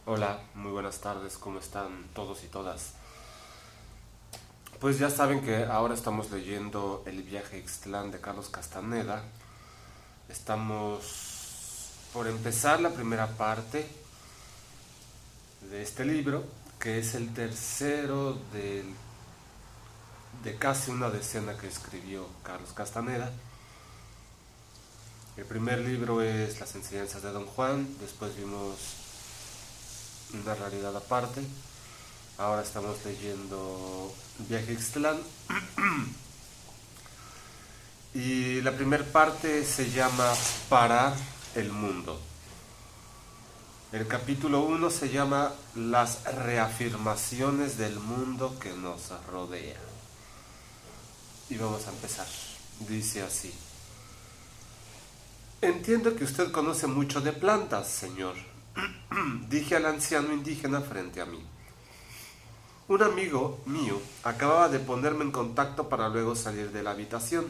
Hola, muy buenas tardes, ¿cómo están todos y todas? Pues ya saben que ahora estamos leyendo El viaje a Ixtlán de Carlos Castaneda. Estamos por empezar la primera parte de este libro, que es el tercero de casi una decena que escribió Carlos Castaneda. El primer libro es Las enseñanzas de Don Juan, después vimos Una realidad aparte. Ahora estamos leyendo Viaje a Ixtlán y la primera parte se llama Parar el mundo. El capítulo uno se llama Las reafirmaciones del mundo que nos rodea. Y vamos a empezar. Dice así. Entiendo que usted conoce mucho de plantas, señor, dije al anciano indígena frente a mí. Un amigo mío acababa de ponerme en contacto para luego salir de la habitación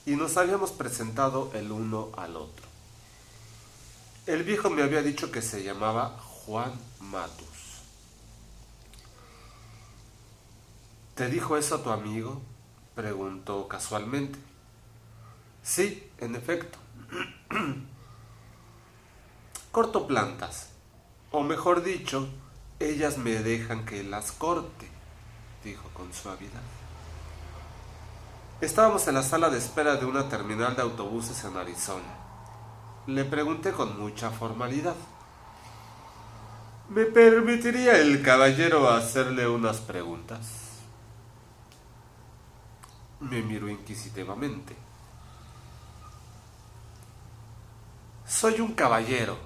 y nos habíamos presentado el uno al otro. El viejo me había dicho que se llamaba Juan Matus. ¿Te dijo eso tu amigo?, preguntó casualmente. Sí, en efecto. Corto plantas, o mejor dicho, ellas me dejan que las corte, dijo con suavidad. Estábamos en la sala de espera de una terminal de autobuses en Arizona. Le pregunté con mucha formalidad. ¿Me permitiría el caballero hacerle unas preguntas? Me miró inquisitivamente. Soy un caballero,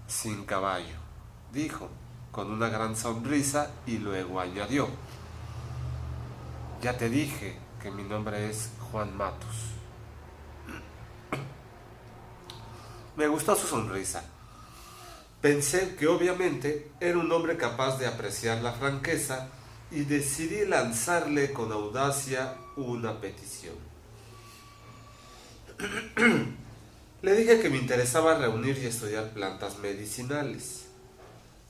sin caballo, dijo, con una gran sonrisa y luego añadió. Ya te dije que mi nombre es Juan Matus. Me gustó su sonrisa. Pensé que obviamente era un hombre capaz de apreciar la franqueza y decidí lanzarle con audacia una petición. Le dije que me interesaba reunir y estudiar plantas medicinales.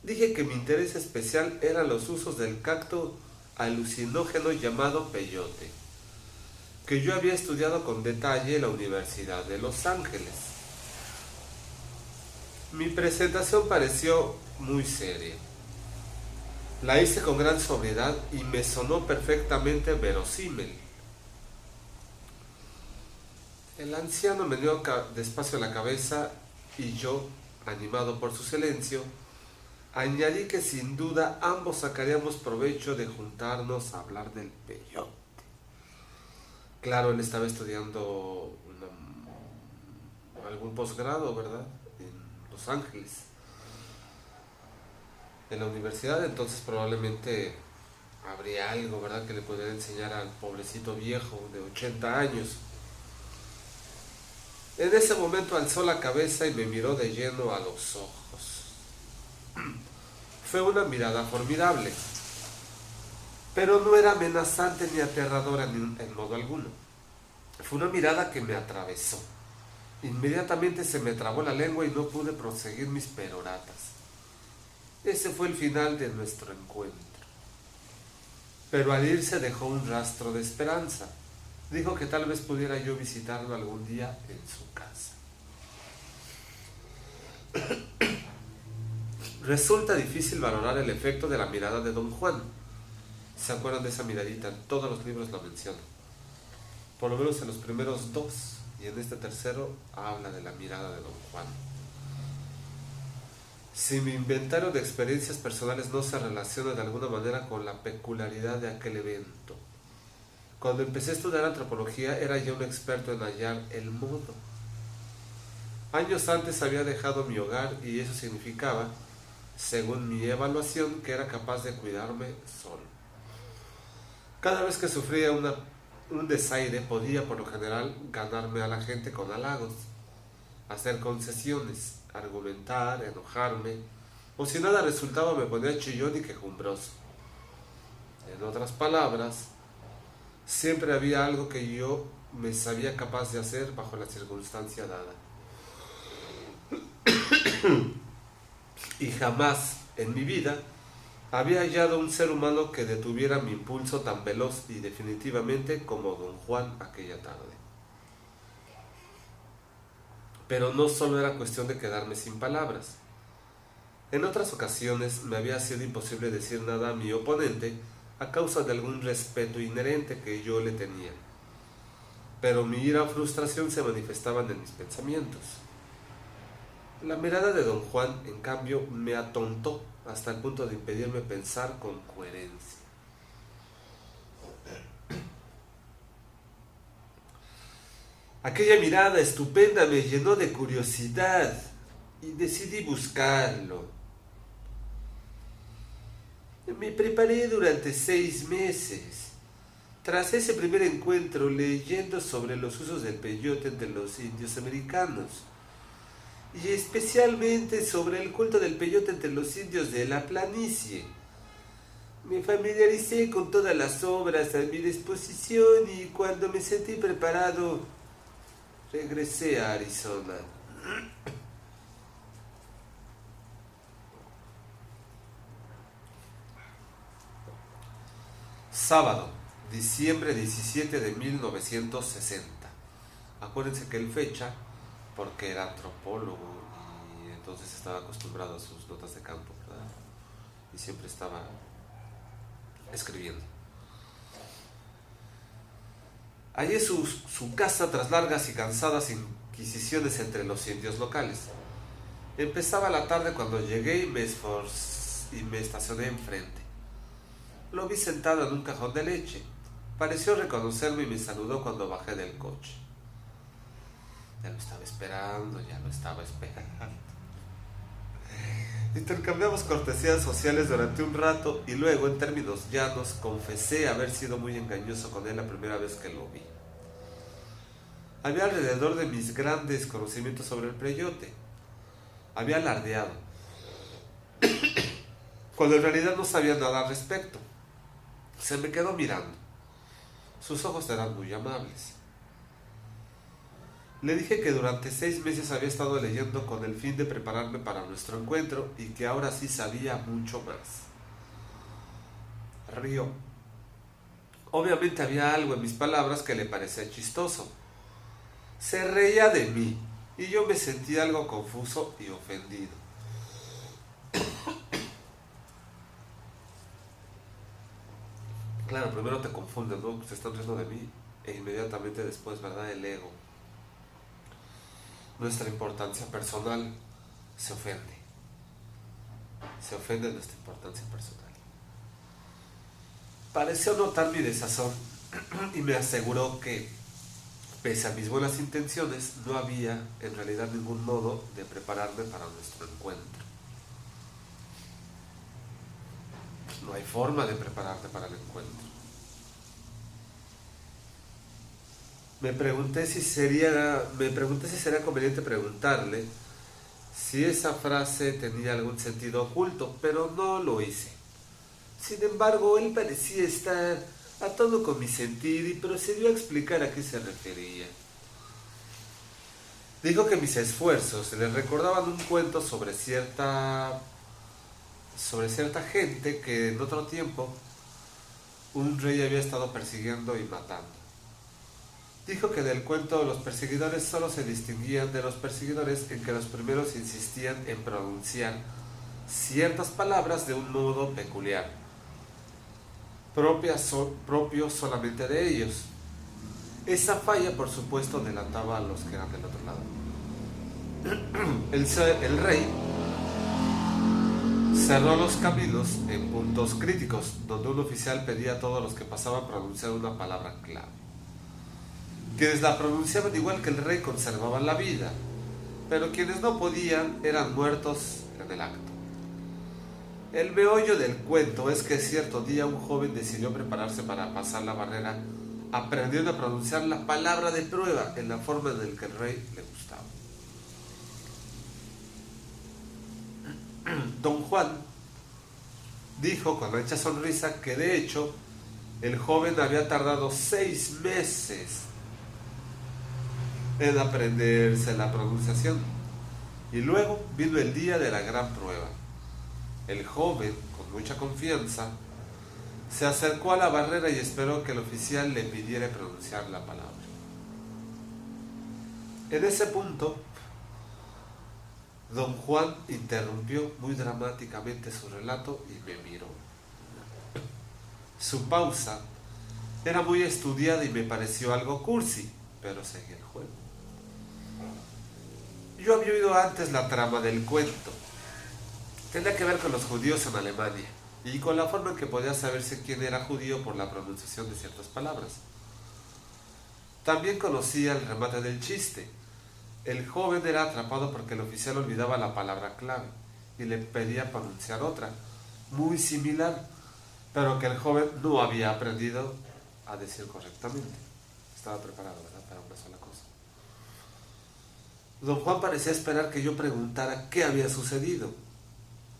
Dije que mi interés especial eran los usos del cacto alucinógeno llamado peyote, que yo había estudiado con detalle en la Universidad de Los Ángeles. Mi presentación pareció muy seria. La hice con gran sobriedad y me sonó perfectamente verosímil. El anciano meneó despacio la cabeza y yo, animado por su silencio, añadí que sin duda ambos sacaríamos provecho de juntarnos a hablar del peyote. Claro, él estaba estudiando algún posgrado, ¿verdad? En Los Ángeles, en la universidad, entonces probablemente habría algo, ¿verdad?, que le pudiera enseñar al pobrecito viejo de 80 años. En ese momento alzó la cabeza y me miró de lleno a los ojos. Fue una mirada formidable, pero no era amenazante ni aterradora en modo alguno. Fue una mirada que me atravesó. Inmediatamente se me trabó la lengua y no pude proseguir mis peroratas. Ese fue el final de nuestro encuentro. Pero al irse dejó un rastro de esperanza. Dijo que tal vez pudiera yo visitarlo algún día en su casa. Resulta difícil valorar el efecto de la mirada de Don Juan. ¿Se acuerdan de esa miradita? En todos los libros la mencionan. Por lo menos en los primeros dos. Y en este tercero habla de la mirada de Don Juan. Si mi inventario de experiencias personales no se relaciona de alguna manera con la peculiaridad de aquel evento. Cuando empecé a estudiar antropología era ya un experto en hallar el modo. Años antes había dejado mi hogar y eso significaba, según mi evaluación, que era capaz de cuidarme solo. Cada vez que sufría un desaire podía por lo general ganarme a la gente con halagos, hacer concesiones, argumentar, enojarme, o si nada resultaba me ponía chillón y quejumbroso. En otras palabras, siempre había algo que yo me sabía capaz de hacer bajo la circunstancia dada. Y jamás En mi vida había hallado un ser humano que detuviera mi impulso tan veloz y definitivamente como don Juan aquella tarde. Pero no solo era cuestión de quedarme sin palabras. En otras ocasiones me había sido imposible decir nada a mi oponente a causa de algún respeto inherente que yo le tenía. Pero mi ira o frustración se manifestaban en mis pensamientos. La mirada de don Juan, en cambio, me atontó hasta el punto de impedirme pensar con coherencia. Aquella mirada estupenda me llenó de curiosidad y decidí buscarlo. Me preparé durante 6 meses. Tras ese primer encuentro, leyendo sobre los usos del peyote entre los indios americanos, y especialmente sobre el culto del peyote entre los indios de la planicie, me familiaricé con todas las obras a mi disposición y cuando me sentí preparado, regresé a Arizona. Sábado, diciembre 17 de 1960. Acuérdense que él fecha porque era antropólogo y entonces estaba acostumbrado a sus notas de campo, ¿verdad? Y siempre estaba escribiendo. Hallé su casa tras largas y cansadas inquisiciones entre los indios locales. Empezaba la tarde cuando llegué y me estacioné enfrente. Lo vi sentado en un cajón de leche. Pareció reconocerme y me saludó cuando bajé del coche. Ya lo estaba esperando. Intercambiamos cortesías sociales durante un rato y luego, en términos llanos, confesé haber sido muy engañoso con él la primera vez que lo vi. Había alrededor de mis grandes conocimientos sobre el peyote. Había alardeado, cuando en realidad no sabía nada al respecto. Se me quedó mirando. Sus ojos eran muy amables. Le dije que durante 6 meses había estado leyendo con el fin de prepararme para nuestro encuentro y que ahora sí sabía mucho más. Rió. Obviamente había algo en mis palabras que le parecía chistoso. Se reía de mí y yo me sentí algo confuso y ofendido. Claro, primero te confunden, ¿no? Se están riendo de mí e inmediatamente después, ¿verdad? El ego, nuestra importancia personal se ofende. Se ofende nuestra importancia personal. Pareció notar mi desazón y me aseguró que, pese a mis buenas intenciones, no había en realidad ningún modo de prepararme para nuestro encuentro. No hay forma de prepararte para el encuentro. Me pregunté si sería conveniente preguntarle si esa frase tenía algún sentido oculto, pero no lo hice. Sin embargo, él parecía estar a todo con mi sentir y procedió a explicar a qué se refería. Dijo que mis esfuerzos le recordaban un cuento sobre cierta gente que en otro tiempo un rey había estado persiguiendo y matando. Dijo que del cuento los perseguidores solo se distinguían de los perseguidores en que los primeros insistían en pronunciar ciertas palabras de un modo peculiar, propio solamente de ellos. Esa falla, por supuesto, delataba a los que eran del otro lado. El rey cerró los caminos en puntos críticos, donde un oficial pedía a todos los que pasaban pronunciar una palabra clave. Quienes la pronunciaban igual que el rey conservaban la vida, pero quienes no podían eran muertos en el acto. El meollo del cuento es que cierto día un joven decidió prepararse para pasar la barrera, aprendiendo a pronunciar la palabra de prueba en la forma en la que el rey le gustaba. Don Juan dijo con ancha sonrisa que de hecho el joven había tardado 6 meses en aprenderse la pronunciación y luego vino el día de la gran prueba. El joven, con mucha confianza, se acercó a la barrera y esperó que el oficial le pidiera pronunciar la palabra. En ese punto, don Juan interrumpió muy dramáticamente su relato y me miró. Su pausa era muy estudiada y me pareció algo cursi, pero seguí el juego. Yo había oído antes la trama del cuento. Tenía que ver con los judíos en Alemania y con la forma en que podía saberse quién era judío por la pronunciación de ciertas palabras. También conocía el remate del chiste. El joven era atrapado porque el oficial olvidaba la palabra clave y le pedía pronunciar otra, muy similar, pero que el joven no había aprendido a decir correctamente. Estaba preparado, ¿verdad?, para una sola cosa. Don Juan parecía esperar que yo preguntara qué había sucedido,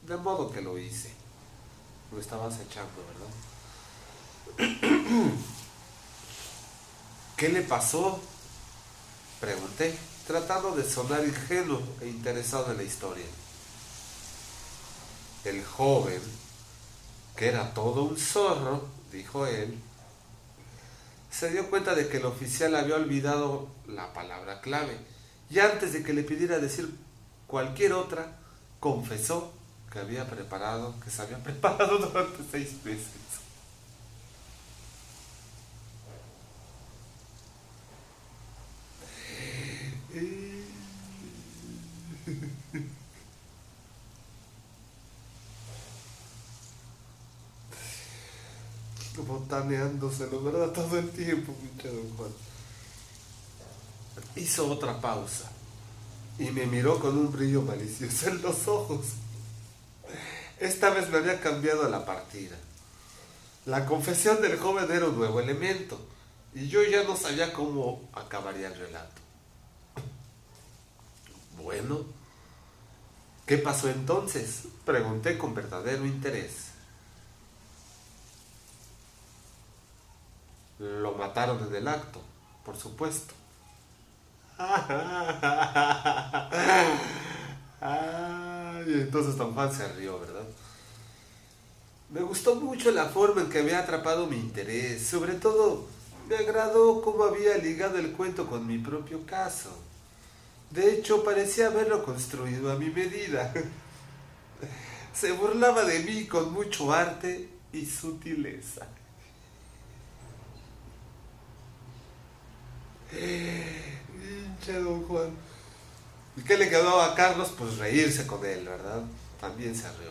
de modo que lo hice. Lo estaba acechando, ¿verdad? ¿Qué le pasó?, pregunté, tratando de sonar ingenuo e interesado en la historia. El joven, que era todo un zorro, dijo él, se dio cuenta de que el oficial había olvidado la palabra clave y antes de que le pidiera decir cualquier otra, confesó que se había preparado durante 6 meses. Botaneándoselo, ¿verdad? Todo el tiempo, pinche don Juan. Hizo otra pausa y me miró con un brillo malicioso en los ojos. Esta vez me había cambiado la partida. La confesión del joven era un nuevo elemento y yo ya no sabía cómo acabaría el relato. Bueno, ¿qué pasó entonces?, pregunté con verdadero interés. Lo mataron en el acto, por supuesto. Y entonces don Juan se rió, ¿verdad? Me gustó mucho la forma en que había atrapado mi interés. Sobre todo, me agradó cómo había ligado el cuento con mi propio caso. De hecho, parecía haberlo construido a mi medida. Se burlaba de mí con mucho arte y sutileza. Pinche don Juan. ¿Y qué le quedó a Carlos? Pues reírse con él, ¿verdad? También se rió.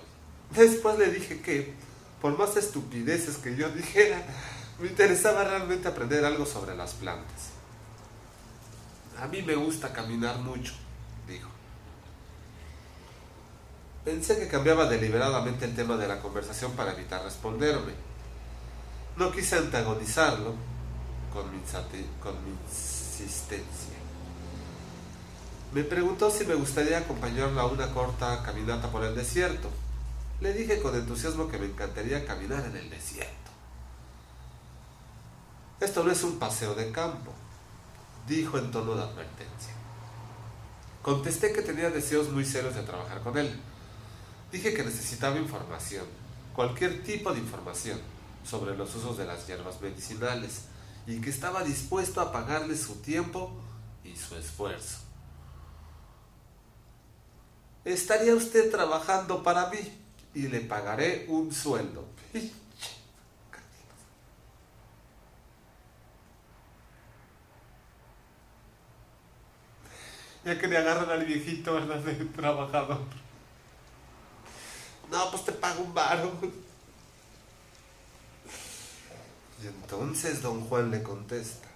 Después le dije que, por más estupideces que yo dijera, me interesaba realmente aprender algo sobre las plantas. A mí me gusta caminar mucho, dijo. Pensé que cambiaba deliberadamente el tema de la conversación para evitar responderme. No quise antagonizarlo con mi insistencia. Me preguntó si me gustaría acompañarlo a una corta caminata por el desierto. Le dije con entusiasmo que me encantaría caminar en el desierto. Esto no es un paseo de campo, dijo en tono de advertencia. Contesté que tenía deseos muy serios de trabajar con él. Dije que necesitaba información, cualquier tipo de información, sobre los usos de las hierbas medicinales, y que estaba dispuesto a pagarle su tiempo y su esfuerzo. Estaría usted trabajando para mí y le pagaré un sueldo. Ya que le agarran al viejito, ¿verdad?, de trabajador. No, pues te pago un varo. Y entonces don Juan le contesta: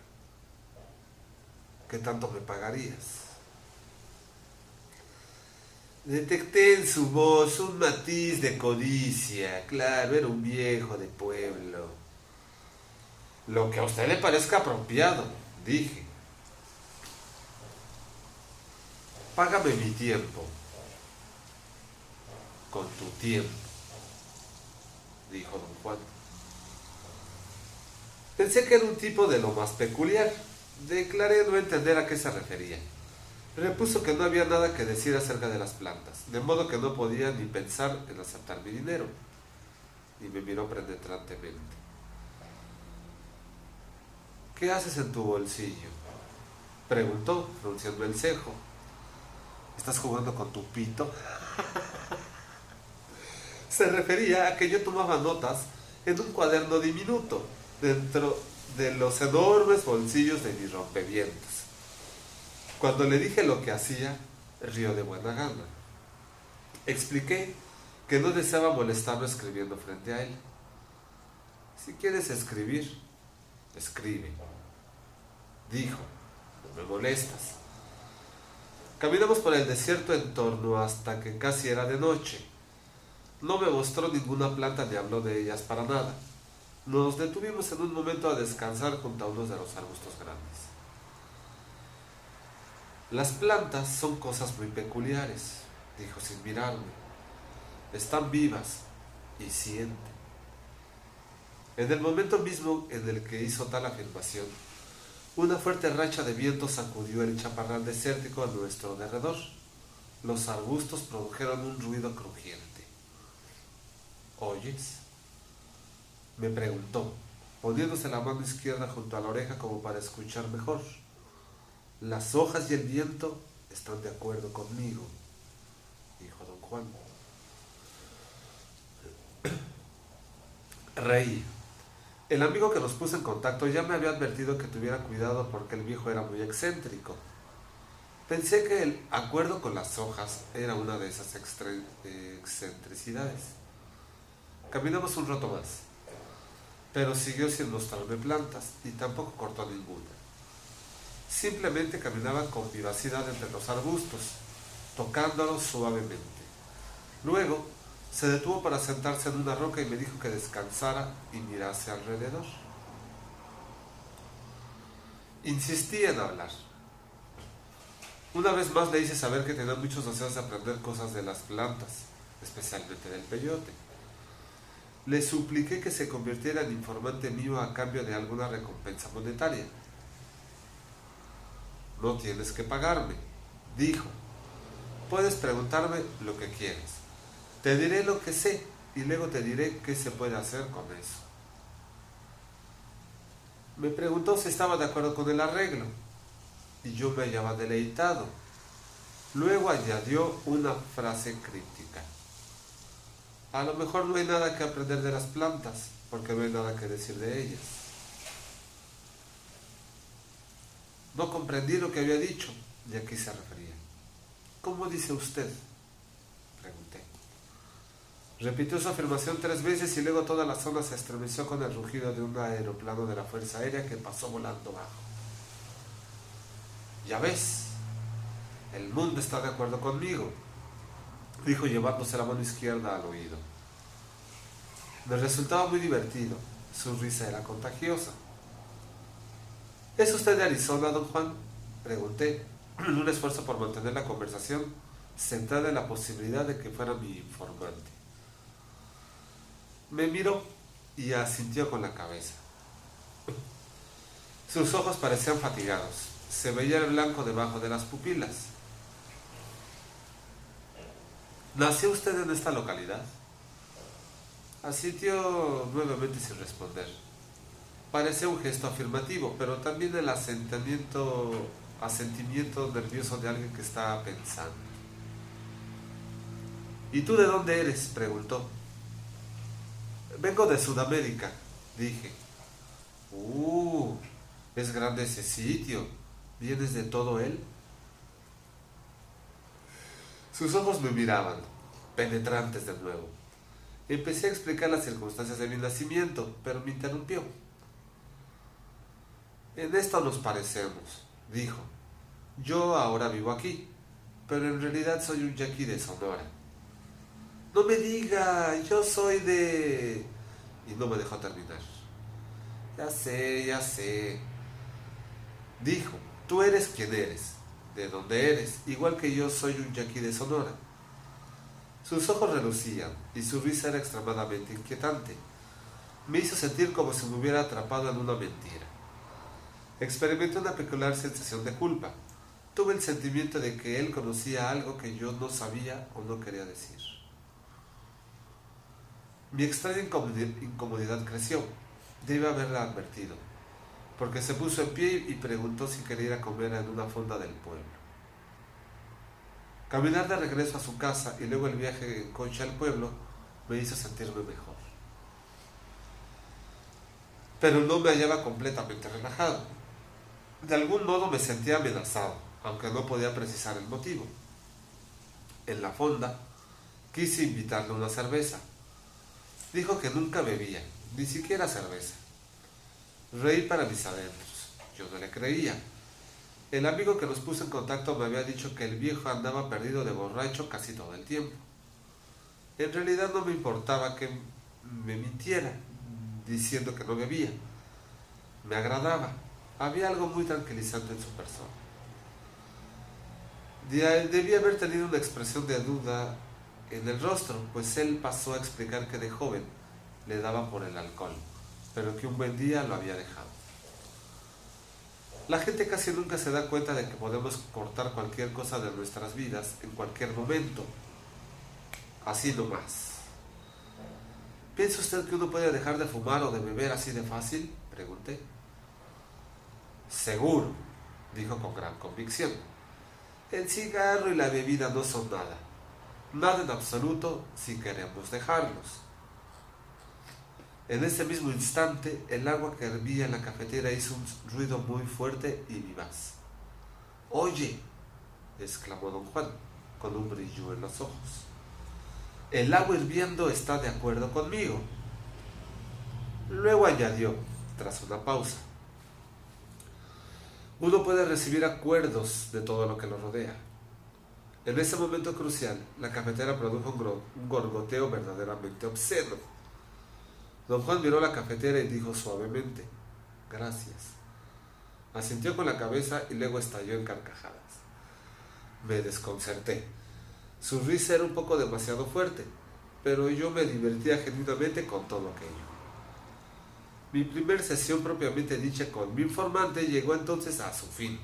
¿qué tanto me pagarías? Detecté en su voz un matiz de codicia. Claro, era un viejo de pueblo. Lo que a usted le parezca apropiado, dije. Págame mi tiempo. Con tu tiempo, dijo don Juan. Pensé que era un tipo de lo más peculiar. Declaré no entender a qué se refería. Repuso que no había nada que decir acerca de las plantas, de modo que no podía ni pensar en aceptar mi dinero. Y me miró penetrantemente. ¿Qué haces en tu bolsillo?, preguntó, frunciendo el cejo. ¿Estás jugando con tu pito? Se refería a que yo tomaba notas en un cuaderno diminuto dentro de los enormes bolsillos de mi rompevientos. Cuando le dije lo que hacía, rió de buena gana. Expliqué que no deseaba molestarlo escribiendo frente a él. Si quieres escribir, escribe, dijo. No me molestas. Caminamos por el desierto en torno hasta que casi era de noche. No me mostró ninguna planta ni habló de ellas para nada. Nos detuvimos en un momento a descansar junto a uno de los arbustos grandes. Las plantas son cosas muy peculiares, dijo sin mirarme. Están vivas y sienten. En el momento mismo en el que hizo tal afirmación, una fuerte racha de viento sacudió el chaparral desértico a nuestro derredor. Los arbustos produjeron un ruido crujiente. ¿Oyes?, me preguntó, poniéndose la mano izquierda junto a la oreja como para escuchar mejor. Las hojas y el viento están de acuerdo conmigo, dijo don Juan. Reí. El amigo que nos puso en contacto ya me había advertido que tuviera cuidado porque el viejo era muy excéntrico. Pensé que el acuerdo con las hojas era una de esas excentricidades. Caminamos un rato más, pero siguió sin mostrarme plantas y tampoco cortó ninguna. Simplemente caminaba con vivacidad entre los arbustos, tocándolos suavemente. Luego se detuvo para sentarse en una roca y me dijo que descansara y mirase alrededor. Insistí en hablar. Una vez más le hice saber que tenía muchos deseos de aprender cosas de las plantas, especialmente del peyote. Le supliqué que se convirtiera en informante mío a cambio de alguna recompensa monetaria. No tienes que pagarme, dijo. Puedes preguntarme lo que quieras. Te diré lo que sé y luego te diré qué se puede hacer con eso. Me preguntó si estaba de acuerdo con el arreglo y yo me hallaba deleitado. Luego añadió una frase críptica. A lo mejor no hay nada que aprender de las plantas, porque no hay nada que decir de ellas. No comprendí lo que había dicho, y a qué se refería. ¿Cómo dice usted?, pregunté. Repitió su afirmación 3 veces y luego toda la zona se estremeció con el rugido de un aeroplano de la Fuerza Aérea que pasó volando bajo. Ya ves, el mundo está de acuerdo conmigo, dijo llevándose la mano izquierda al oído. Me resultaba muy divertido, su risa era contagiosa. ¿Es usted de Arizona, don Juan?, pregunté, en un esfuerzo por mantener la conversación centrada en la posibilidad de que fuera mi informante. Me miró y asintió con la cabeza. Sus ojos parecían fatigados, se veía el blanco debajo de las pupilas. ¿Nació usted en esta localidad?, asintió nuevamente sin responder. Parecía un gesto afirmativo, pero también el asentimiento nervioso de alguien que estaba pensando. ¿Y tú de dónde eres?, preguntó. Vengo de Sudamérica, dije. Es grande ese sitio. ¿Vienes de todo él? Sus ojos me miraban, penetrantes de nuevo. Empecé a explicar las circunstancias de mi nacimiento, pero me interrumpió. En esto nos parecemos, dijo. Yo ahora vivo aquí, pero en realidad soy un yaqui de Sonora. No me diga, yo soy de... Y no me dejó terminar. Ya sé. Dijo, tú eres quien eres, de dónde eres, igual que yo soy un yaqui de Sonora. Sus ojos relucían y su risa era extremadamente inquietante. Me hizo sentir como si me hubiera atrapado en una mentira. Experimenté una peculiar sensación de culpa, tuve el sentimiento de que él conocía algo que yo no sabía o no quería decir. Mi extraña incomodidad creció. Debe haberla advertido, porque se puso en pie y preguntó si quería ir a comer en una fonda del pueblo. Caminar de regreso a su casa y luego el viaje en coche al pueblo me hizo sentirme mejor. Pero no me hallaba completamente relajado. De algún modo me sentía amenazado, aunque no podía precisar el motivo. En la fonda quise invitarle una cerveza. Dijo que nunca bebía, ni siquiera cerveza. Reí para mis adentros. Yo no le creía. El amigo que nos puso en contacto me había dicho que el viejo andaba perdido de borracho casi todo el tiempo. En realidad no me importaba que me mintiera, diciendo que no bebía. Me agradaba. Había algo muy tranquilizante en su persona. Debía haber tenido una expresión de duda en el rostro, pues él pasó a explicar que de joven le daba por el alcohol, pero que un buen día lo había dejado. La gente casi nunca se da cuenta de que podemos cortar cualquier cosa de nuestras vidas en cualquier momento, así nomás. ¿Piensa usted que uno puede dejar de fumar o de beber así de fácil?, pregunté. Seguro, dijo con gran convicción. El cigarro y la bebida no son nada. Nada en absoluto si queremos dejarlos. En ese mismo instante, el agua que hervía en la cafetera hizo un ruido muy fuerte y vivaz. «Oye», exclamó don Juan, con un brillo en los ojos, «el agua hirviendo está de acuerdo conmigo». Luego añadió, tras una pausa, «Uno puede recibir acuerdos de todo lo que lo rodea». En ese momento crucial, la cafetera produjo un gorgoteo verdaderamente obsceno. Don Juan miró la cafetera y dijo suavemente, «Gracias». Asintió con la cabeza y luego estalló en carcajadas. Me desconcerté. Su risa era un poco demasiado fuerte, pero yo me divertía genuinamente con todo aquello. Mi primer sesión propiamente dicha con mi informante llegó entonces a su fin.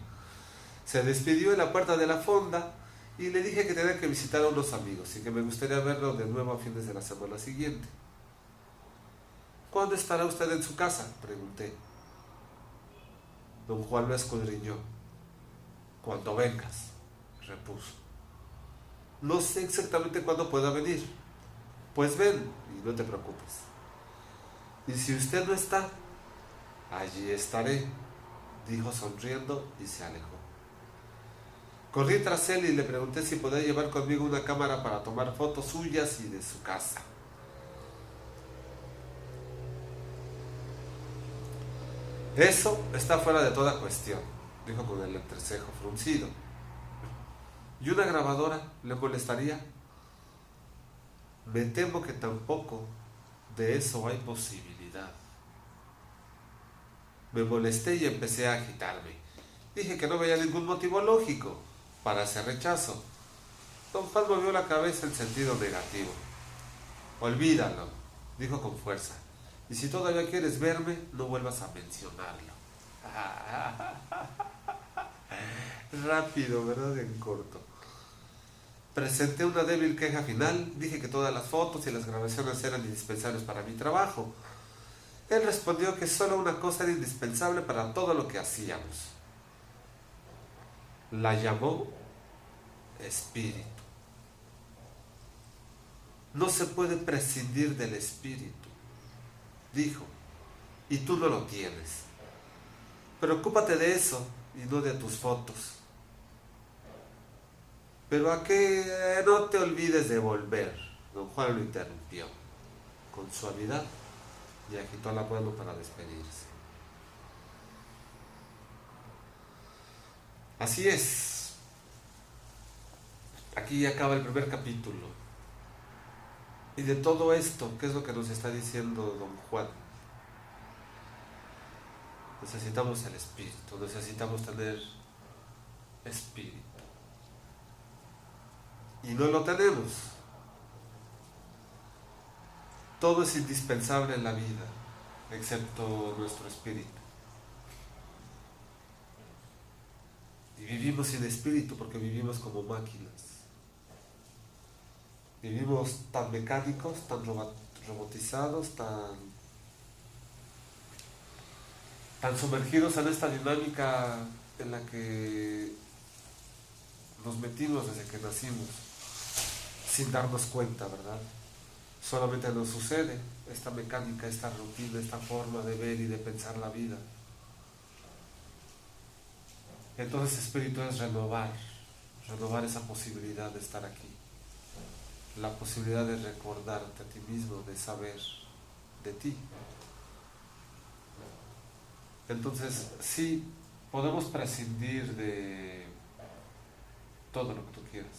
Se despidió en la puerta de la fonda y le dije que tenía que visitar a unos amigos y que me gustaría verlo de nuevo a fines de la semana siguiente. «¿Cuándo estará usted en su casa?», pregunté. Don Juan lo escudriñó. «Cuando vengas», repuso. «No sé exactamente cuándo pueda venir». «Pues ven y no te preocupes». «Y si usted no está?» «Allí estaré», dijo sonriendo y se alejó. Corrí tras él y le pregunté si podía llevar conmigo una cámara para tomar fotos suyas y de su casa. «Eso está fuera de toda cuestión», dijo con el entrecejo fruncido. «¿Y una grabadora le molestaría?» «Me temo que tampoco de eso hay posibilidad». Me molesté y empecé a agitarme. Dije que no veía ningún motivo lógico para ese rechazo. Don Juan movió la cabeza en sentido negativo. «Olvídalo», dijo con fuerza. «Y si todavía quieres verme, no vuelvas a mencionarlo». Rápido, ¿verdad? En corto. Presenté una débil queja final. Dije que todas las fotos y las grabaciones eran indispensables para mi trabajo. Él respondió que solo una cosa era indispensable para todo lo que hacíamos. La llamó espíritu. «No se puede prescindir del espíritu», dijo, «y tú no lo tienes. Preocúpate de eso y no de tus fotos. Pero a que no te olvides de volver». Don Juan lo interrumpió con suavidad y agitó la mano para despedirse. Así es. Aquí acaba el primer capítulo. Y de todo esto, ¿qué es lo que nos está diciendo don Juan? Necesitamos el espíritu, necesitamos tener espíritu. Y no lo tenemos. Todo es indispensable en la vida, excepto nuestro espíritu. Y vivimos sin espíritu porque vivimos como máquinas. Vivimos tan mecánicos, tan robotizados, tan sumergidos en esta dinámica en la que nos metimos desde que nacimos, sin darnos cuenta, ¿verdad? Solamente nos sucede esta mecánica, esta rutina, esta forma de ver y de pensar la vida. Entonces espíritu es renovar esa posibilidad de estar aquí, la posibilidad de recordarte a ti mismo, de saber de ti. Entonces sí, podemos prescindir de todo lo que tú quieras,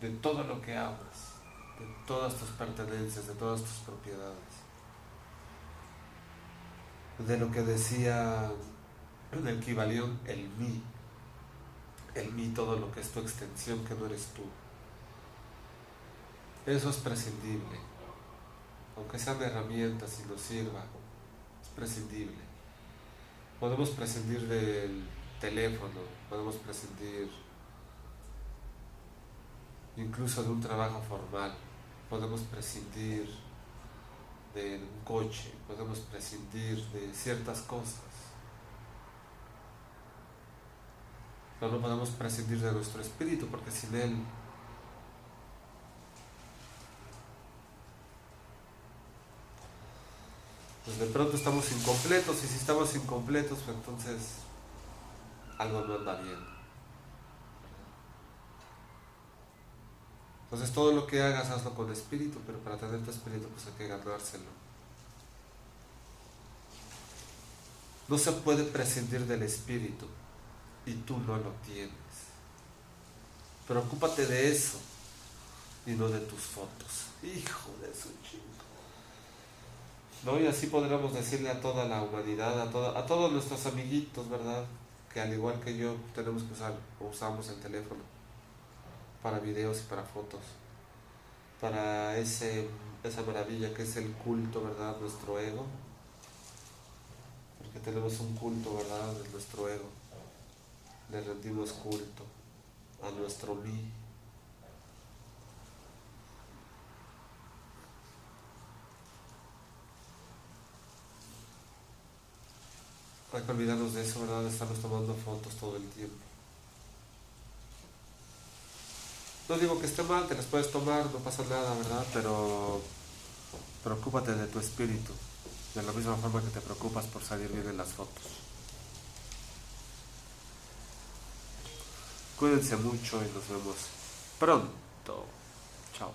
de todo lo que amas, de todas tus pertenencias, de todas tus propiedades, de lo que decía en el Kybalión, el mí, todo lo que es tu extensión, que no eres tú. Eso es prescindible, aunque sean herramientas y nos sirva, es prescindible. Podemos prescindir del teléfono, podemos prescindir incluso de un trabajo formal, podemos prescindir de un coche, podemos prescindir de ciertas cosas, pero no podemos prescindir de nuestro espíritu, porque sin él pues de pronto estamos incompletos, y si estamos incompletos, pues entonces algo no anda bien. Entonces todo lo que hagas, hazlo con espíritu, pero para tener tu espíritu pues hay que ganárselo. No se puede prescindir del espíritu y tú no lo tienes. Preocúpate de eso y no de tus fotos. Hijo de su chingo. ¿No? Y así podríamos decirle a toda la humanidad, a todos nuestros amiguitos, ¿verdad? Que al igual que yo tenemos que usar o usamos el teléfono para videos y para fotos, para esa maravilla que es el culto, ¿verdad? Nuestro ego, porque tenemos un culto, ¿verdad? De nuestro ego, le rendimos culto a nuestro mí. Hay que olvidarnos de eso, ¿verdad? Estamos tomando fotos todo el tiempo. No digo que esté mal, te las puedes tomar, no pasa nada, ¿verdad? Pero preocúpate de tu espíritu, de la misma forma que te preocupas por salir bien en las fotos. Cuídense mucho y nos vemos pronto. Chao.